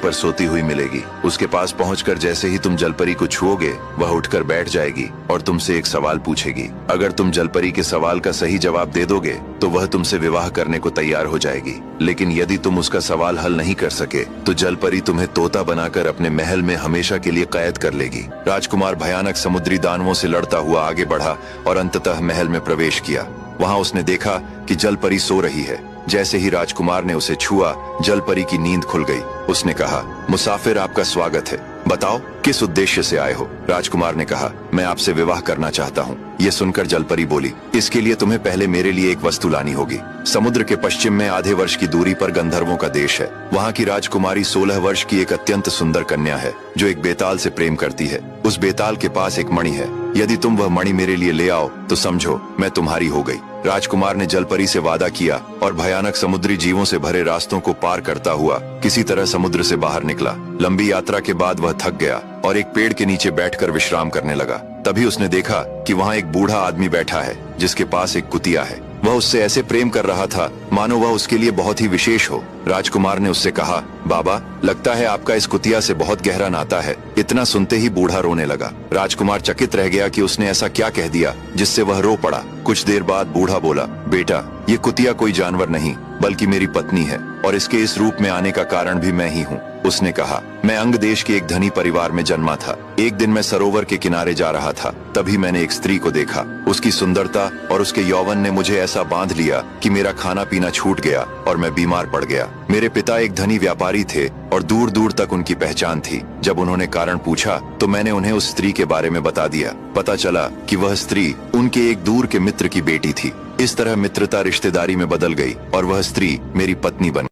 पर सोती हुई मिलेगी। उसके पास पहुंचकर जैसे ही तुम जलपरी को छुओगे, वह उठकर बैठ जाएगी और तुमसे एक सवाल पूछेगी। अगर तुम जलपरी के सवाल का सही जवाब दे दोगे तो वह तुमसे विवाह करने को तैयार हो जाएगी। लेकिन यदि तुम उसका सवाल हल नहीं कर सके तो जलपरी तुम्हें तोता बनाकर अपने महल में हमेशा के लिए कैद कर लेगी। राजकुमार भयानक समुद्री दानवों से लड़ता हुआ आगे बढ़ा और अंततः महल में प्रवेश किया। वहां उसने देखा कि जलपरी सो रही है। जैसे ही राजकुमार ने उसे छुआ, जलपरी की नींद खुल गई। उसने कहा, मुसाफिर, आपका स्वागत है। बताओ, किस उद्देश्य से आए हो? राजकुमार ने कहा, मैं आपसे विवाह करना चाहता हूँ। ये सुनकर जलपरी बोली, इसके लिए तुम्हें पहले मेरे लिए एक वस्तु लानी होगी। समुद्र के पश्चिम में आधे वर्ष की दूरी पर गंधर्वों का देश है। वहाँ की राजकुमारी 16 वर्ष की एक अत्यंत सुंदर कन्या है जो एक बेताल से प्रेम करती है। उस बेताल के पास एक मणि है। यदि तुम वह मणि मेरे लिए ले आओ तो समझो मैं तुम्हारी हो गई। राजकुमार ने जलपरी से वादा किया और भयानक समुद्री जीवों से भरे रास्तों को पार करता हुआ किसी तरह समुद्र से बाहर निकला। लंबी यात्रा के बाद वह थक गया और एक पेड़ के नीचे बैठकर विश्राम करने लगा। तभी उसने देखा कि वहाँ एक बूढ़ा आदमी बैठा है जिसके पास एक कुतिया है। वह उससे ऐसे प्रेम कर रहा था मानो वह उसके लिए बहुत ही विशेष हो। राजकुमार ने उससे कहा, बाबा, लगता है आपका इस कुतिया से बहुत गहरा नाता है। इतना सुनते ही बूढ़ा रोने लगा। राजकुमार चकित रह गया कि उसने ऐसा क्या कह दिया जिससे वह रो पड़ा। कुछ देर बाद बूढ़ा बोला, बेटा, ये कुतिया कोई जानवर नहीं बल्कि मेरी पत्नी है और इसके इस रूप में आने का कारण भी मैं ही हूँ। उसने कहा, मैं अंग देश के एक धनी परिवार में जन्मा था। एक दिन मैं सरोवर के किनारे जा रहा था, तभी मैंने एक स्त्री को देखा। उसकी सुंदरता और उसके यौवन ने मुझे ऐसा बांध लिया कि मेरा खाना पीना छूट गया और मैं बीमार पड़ गया। मेरे पिता एक धनी व्यापारी थे और दूर दूर तक उनकी पहचान थी। जब उन्होंने कारण पूछा तो मैंने उन्हें उस स्त्री के बारे में बता दिया। पता चला कि वह स्त्री उनके एक दूर के मित्र की बेटी थी। इस तरह मित्रता रिश्तेदारी में बदल गई और वह स्त्री मेरी पत्नी बन